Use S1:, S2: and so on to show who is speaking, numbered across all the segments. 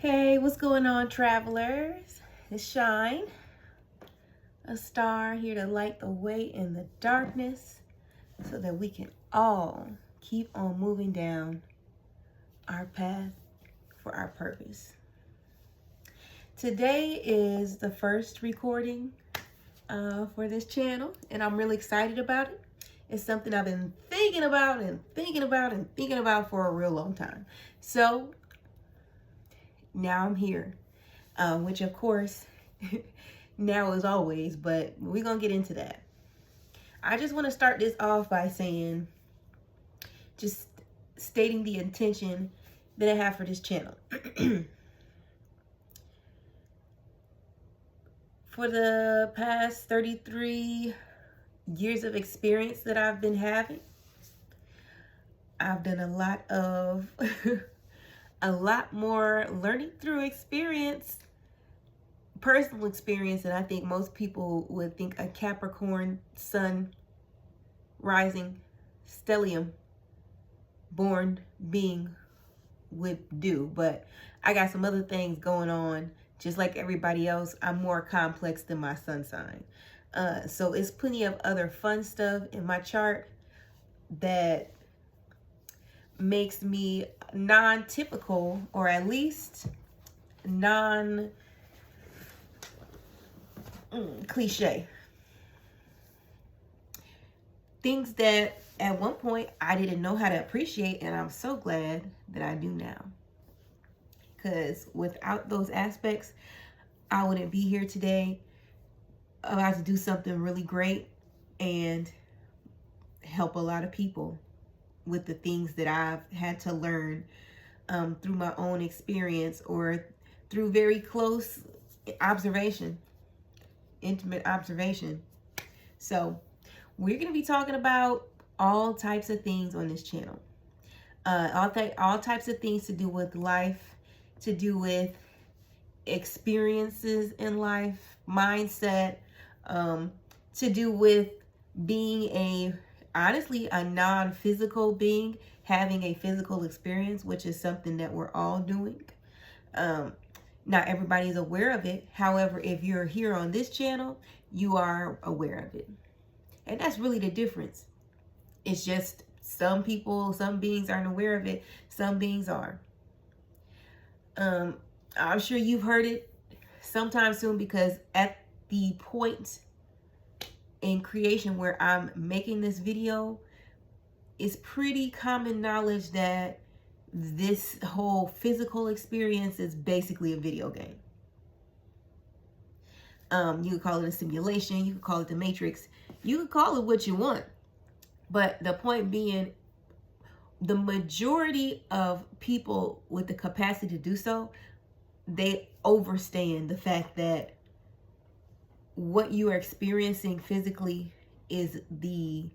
S1: Hey, what's going on, travelers? It's Shine, a star here to light the way in the darkness so that we can all keep on moving down our path for our purpose. Today is the first recording for this channel, and I'm really excited about it. It's something I've been thinking about for a real long time. So now I'm here, which of course now is always, but we're gonna get into that. I just want to start this off by saying, just stating the intention that I have for this channel. For the past 33 years of experience that I've been having, I've done a lot of a lot more learning through experience, personal experience, than I think most people would think a Capricorn sun rising stellium born being would do. But I got some other things going on. Just like everybody else, I'm more complex than my sun sign. So it's plenty of other fun stuff in my chart that makes me non-typical, or at least non-cliche. Things that at one point I didn't know how to appreciate, and I'm so glad that I do now. Because without those aspects, I wouldn't be here today about to do something really great and help a lot of people with the things that I've had to learn through my own experience or through very close observation, intimate observation. So we're going to be talking about all types of things on this channel. All types of things to do with life, to do with experiences in life, mindset, to do with being honestly a non-physical being, having a physical experience, which is something that we're all doing. Not everybody's aware of it. However, if you're here on this channel, you are aware of it. And that's really the difference. It's just some people, some beings aren't aware of it. Some beings are. I'm sure you've heard it sometime soon, because at the point in creation where I'm making this video, it's pretty common knowledge that this whole physical experience is basically a video game. You could call it a simulation, you could call it the Matrix, you could call it what you want. But the point being, the majority of people with the capacity to do so, they overstand the fact that what you are experiencing physically is the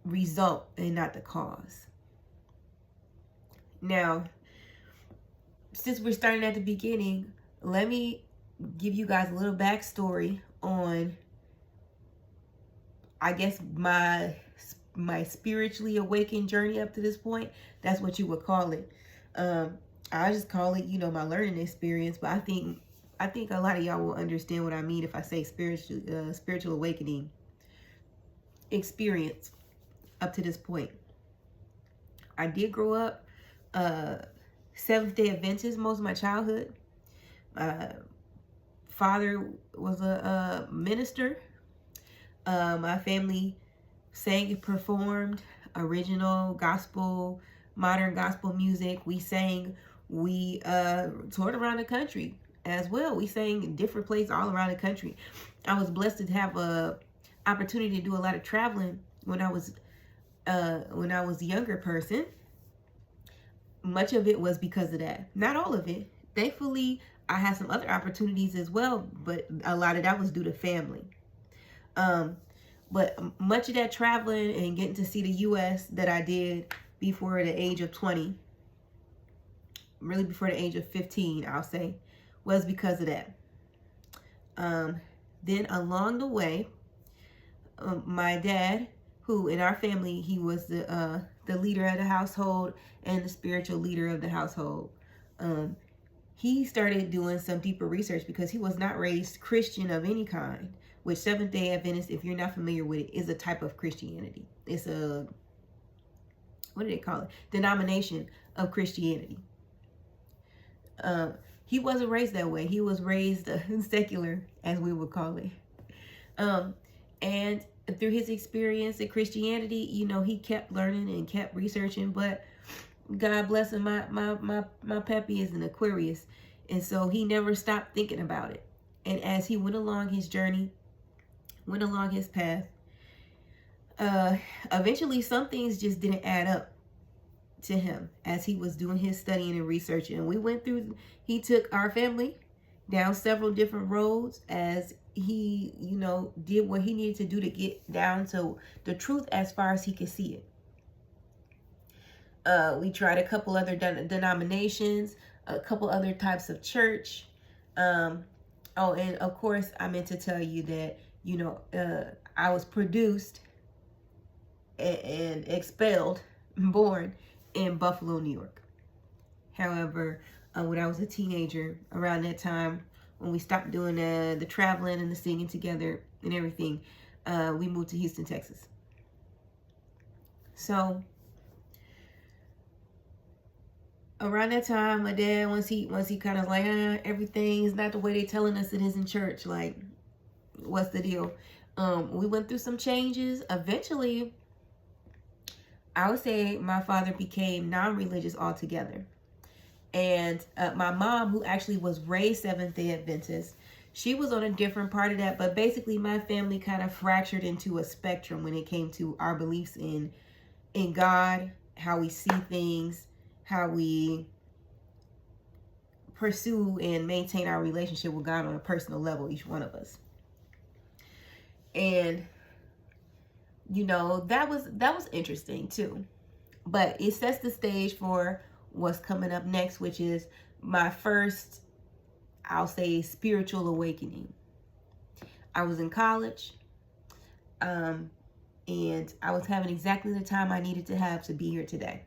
S1: result and not the cause. Now, since we're starting at the beginning, let me give you guys a little backstory on, I guess, my spiritually awakened journey up to this point. That's what you would call it. I just call it, my learning experience. But I think a lot of y'all will understand what I mean if I say spiritual awakening experience up to this point. I did grow up Seventh-day Adventist most of my childhood. Father was a minister. My family sang and performed original gospel, modern gospel music. We sang, we toured around the country as well. We sang in different places all around the country. I was blessed to have a opportunity to do a lot of traveling when I was a younger person. Much of it was because of that. Not all of it. Thankfully, I had some other opportunities as well, but a lot of that was due to family. But much of that traveling and getting to see the U.S. that I did before the age of 20, really before the age of 15, I'll say, was because of that. Then along the way, my dad, who in our family, he was the leader of the household and the spiritual leader of the household. he started doing some deeper research because he was not raised Christian of any kind, which Seventh-day Adventist, if you're not familiar with it, is a type of Christianity. It's a, what do they call it? Denomination of Christianity. He wasn't raised that way. He was raised secular, as we would call it. And through his experience in Christianity, you know, he kept learning and kept researching. But God bless him, my Peppy is an Aquarius, and so he never stopped thinking about it. And as he went along his journey, went along his path, eventually some things just didn't add up to him as he was doing his studying and researching. And we went through, he took our family down several different roads as he, you know, did what he needed to do to get down to the truth as far as he could see it. We tried a couple other denominations, a couple other types of church. Oh, and of course, I meant to tell you that, you know, I was produced and expelled, born in Buffalo, New York. However, when I was a teenager, around that time, when we stopped doing the traveling and the singing together and everything, we moved to Houston, Texas. So around that time, my dad, once he kind of like, everything is not the way they telling us it is in church. Like, what's the deal? We went through some changes. Eventually, I would say my father became non-religious altogether. And my mom, who actually was raised Seventh-day Adventist, she was on a different part of that. But basically, my family kind of fractured into a spectrum when it came to our beliefs in God, how we see things, how we pursue and maintain our relationship with God on a personal level, each one of us. And you know, that was interesting too. But it sets the stage for what's coming up next, which is my first, I'll say, spiritual awakening. I was in college, and I was having exactly the time I needed to have to be here today.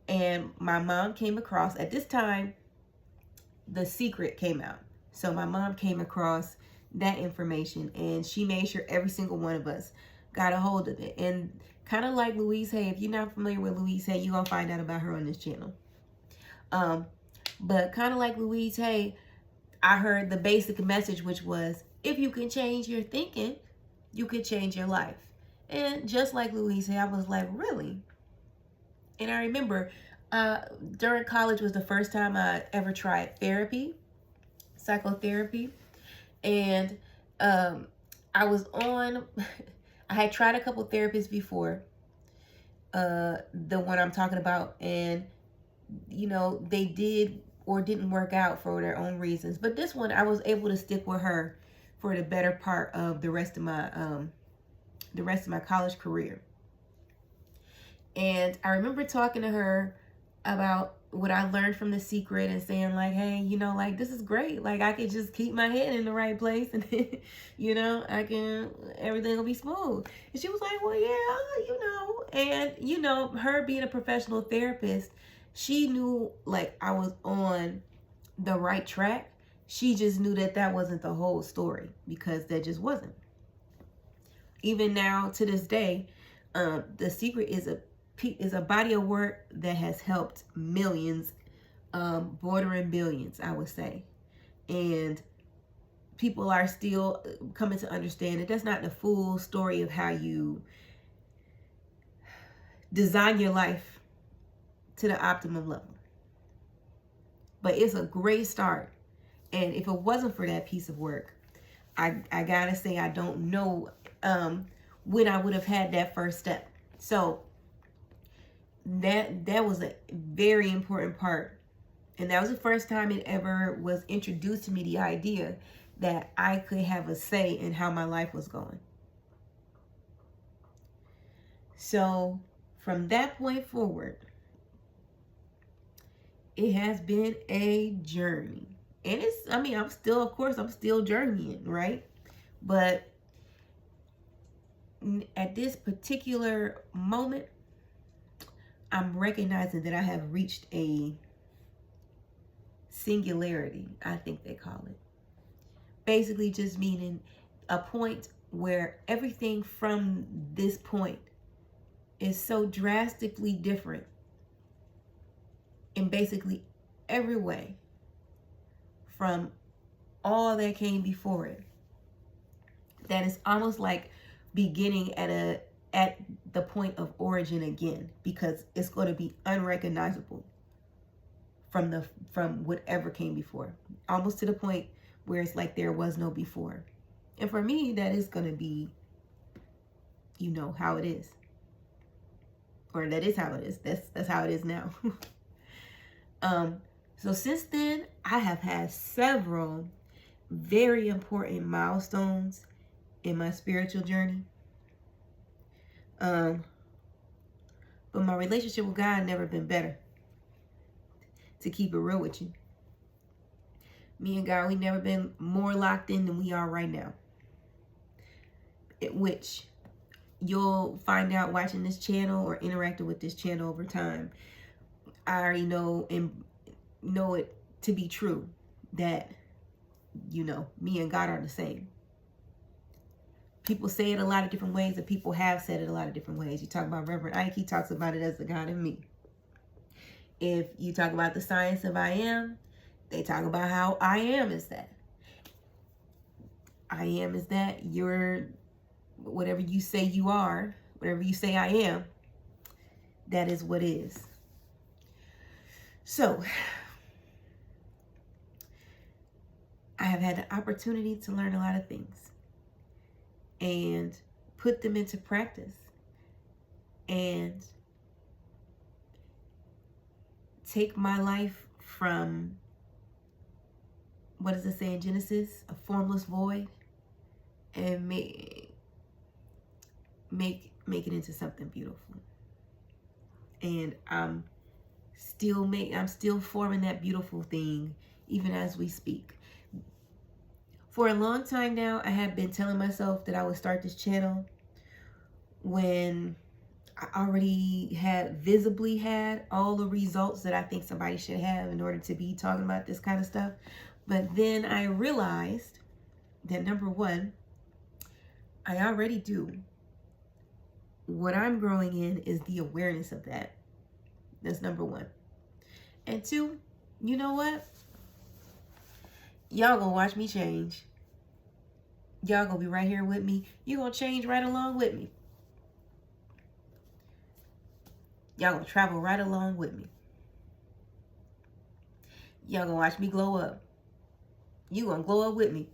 S1: And my mom came across, at this time, The Secret came out. So my mom came across that information, and she made sure every single one of us got a hold of it. And kind of like Louise Hay, if you're not familiar with Louise Hay, you're going to find out about her on this channel. But kind of like Louise Hay, I heard the basic message, which was, if you can change your thinking, you could change your life. And just like Louise Hay, I was like, really? And I remember during college was the first time I ever tried therapy, psychotherapy. And I was on, I had tried a couple therapists before, the one I'm talking about, and, you know, they did or didn't work out for their own reasons. But this one, I was able to stick with her for the better part of the rest of my college career. And I remember talking to her about what I learned from The Secret and saying like, hey, you know, like, this is great. Like, I could just keep my head in the right place and, you know, everything will be smooth. And she was like, well, yeah, you know. And, you know, her being a professional therapist, she knew like I was on the right track. She just knew that that wasn't the whole story, because that just wasn't. Even now to this day, The Secret is a body of work that has helped millions, bordering billions, I would say. And people are still coming to understand that that's not the full story of how you design your life to the optimum level. But it's a great start. And if it wasn't for that piece of work, I gotta say, I don't know when I would have had that first step. So that was a very important part. And that was the first time it ever was introduced to me, the idea that I could have a say in how my life was going. So from that point forward, it has been a journey. And I'm still journeying, right? But at this particular moment, I'm recognizing that I have reached a singularity, I think they call it. Basically just meaning a point where everything from this point is so drastically different in basically every way from all that came before it, that it's almost like beginning at the point of origin again, because it's going to be unrecognizable from whatever came before, almost to the point where it's like there was no before. And for me, that is going to be, you know, how it is, or that is how it is. That's how it is now. So since then, I have had several very important milestones in my spiritual journey. But my relationship with God never been better, to keep it real with you. Me and God, we never been more locked in than we are right now. Which you'll find out watching this channel or interacting with this channel over time. I already know and know it to be true that, you know, me and God are the same. People say it a lot of different ways, and people have said it a lot of different ways. You talk about Reverend Ike, he talks about it as the God in me. If you talk about the science of I am, they talk about how I am is that. I am is that. You're whatever you say you are, whatever you say I am, that is what is. So, I have had the opportunity to learn a lot of things and put them into practice and take my life from, what does it say in Genesis? A formless void, and make it into something beautiful. And I'm still forming that beautiful thing even as we speak. For a long time now, I have been telling myself that I would start this channel when I already visibly had all the results that I think somebody should have in order to be talking about this kind of stuff. But then I realized that, number one, I already do. What I'm growing in is the awareness of that. That's number one. And two, you know what? Y'all gonna watch me change. Y'all gonna be right here with me. You gonna change right along with me. Y'all gonna travel right along with me. Y'all gonna watch me glow up. You gonna glow up with me.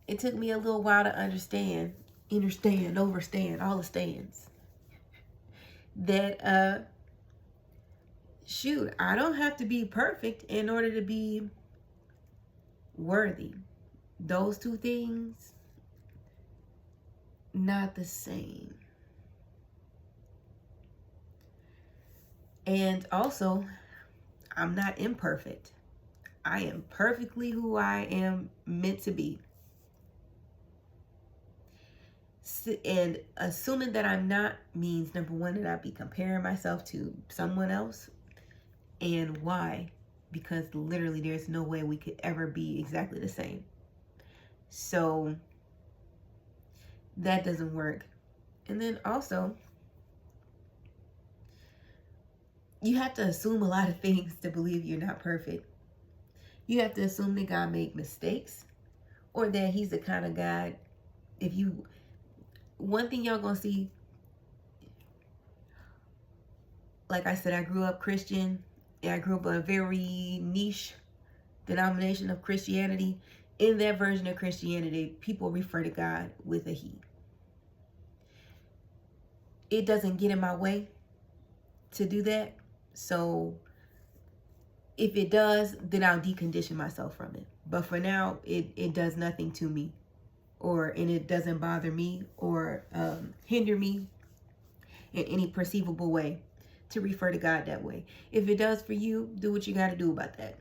S1: It took me a little while to understand, overstand, all the stands. That, shoot, I don't have to be perfect in order to be worthy. Those two things, not the same. And also, I'm not imperfect. I am perfectly who I am meant to be. And assuming that I'm not means, number one, that I'd be comparing myself to someone else. And why? Because literally there's no way we could ever be exactly the same. So that doesn't work. And then also, you have to assume a lot of things to believe you're not perfect. You have to assume that God made mistakes, or that he's the kind of God, one thing y'all gonna see, like I said, I grew up Christian. I grew up in a very niche denomination of Christianity. In that version of Christianity, people refer to God with a he. It doesn't get in my way to do that. So if it does, then I'll decondition myself from it. But for now, it does nothing to me, and it doesn't bother me or hinder me in any perceivable way to refer to God that way. If it does for you, do what you got to do about that.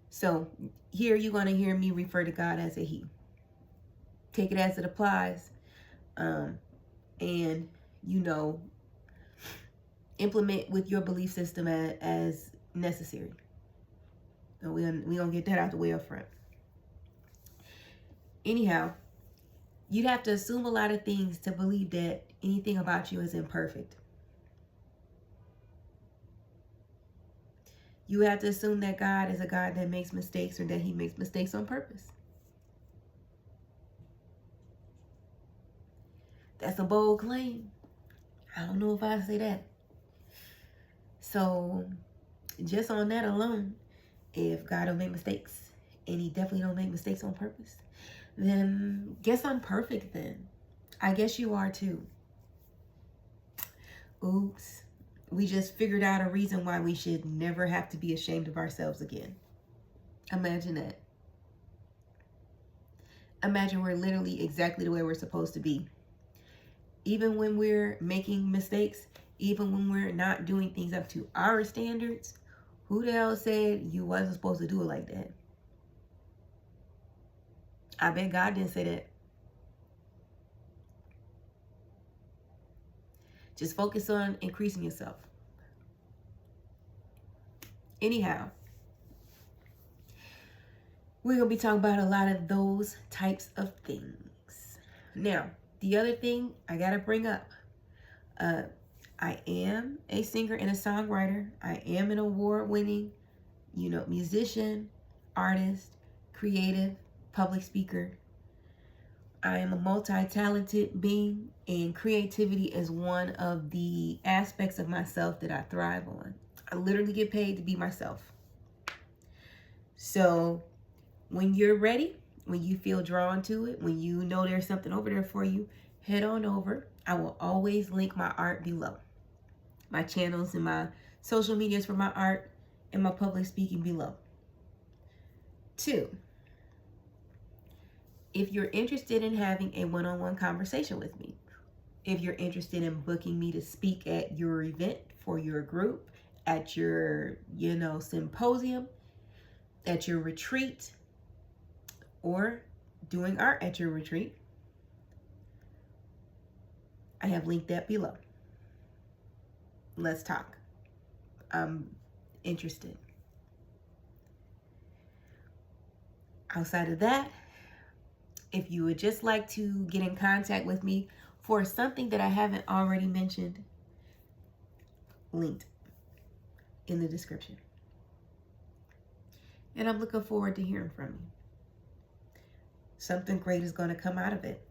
S1: So here you're going to hear me refer to God as a he. Take it as it applies. And, you know, implement with your belief system as necessary. And we gonna get that out the way up front. Anyhow, you'd have to assume a lot of things to believe that anything about you is imperfect. You have to assume that God is a God that makes mistakes, or that he makes mistakes on purpose. That's a bold claim. I don't know if I say that. So just on that alone, if God don't make mistakes, and he definitely don't make mistakes on purpose, then guess I'm perfect then. I guess you are too. Oops. We just figured out a reason why we should never have to be ashamed of ourselves again. Imagine that. Imagine we're literally exactly the way we're supposed to be. Even when we're making mistakes, even when we're not doing things up to our standards, who the hell said you wasn't supposed to do it like that? I bet God didn't say that. Just focus on increasing yourself. Anyhow, we're going to be talking about a lot of those types of things. Now, the other thing I got to bring up, I am a singer and a songwriter. I am an award-winning, musician, artist, creative, public speaker. I am a multi-talented being, and creativity is one of the aspects of myself that I thrive on. I literally get paid to be myself. So when you're ready, when you feel drawn to it, when you know there's something over there for you, head on over. I will always link my art below. My channels and my social medias for my art and my public speaking below. 2, if you're interested in having a one-on-one conversation with me, if you're interested in booking me to speak at your event, for your group, at your, symposium, at your retreat, or doing art at your retreat, I have linked that below. Let's talk. I'm interested. Outside of that, if you would just like to get in contact with me for something that I haven't already mentioned, linked in the description. And I'm looking forward to hearing from you. Something great is going to come out of it.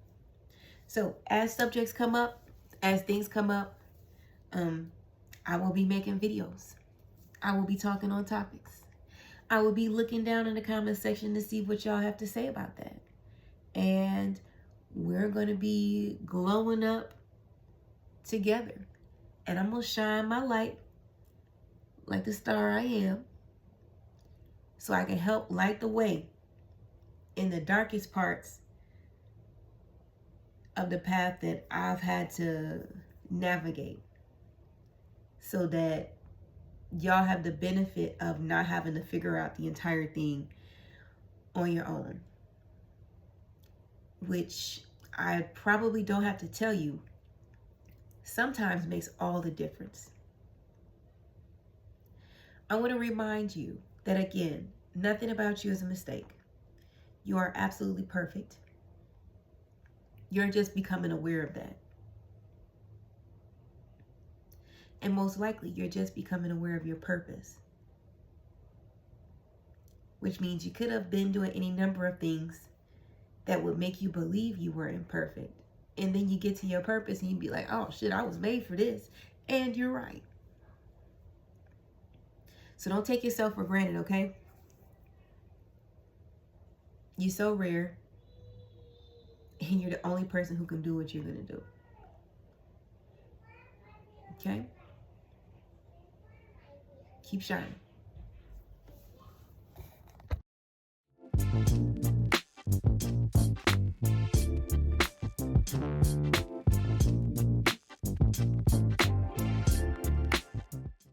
S1: So as subjects come up, as things come up, I will be making videos. I will be talking on topics. I will be looking down in the comment section to see what y'all have to say about that. And we're going to be glowing up together. And I'm going to shine my light like the star I am, so I can help light the way in the darkest parts of the path that I've had to navigate, so that y'all have the benefit of not having to figure out the entire thing on your own, which I probably don't have to tell you, sometimes makes all the difference. I want to remind you that, again, nothing about you is a mistake. You are absolutely perfect. You're just becoming aware of that. And most likely, you're just becoming aware of your purpose, which means you could have been doing any number of things that would make you believe you were imperfect. And then you get to your purpose and you be like, oh shit, I was made for this. And you're right. So don't take yourself for granted, okay? You're so rare. And you're the only person who can do what you're going to do. Okay? Keep shining.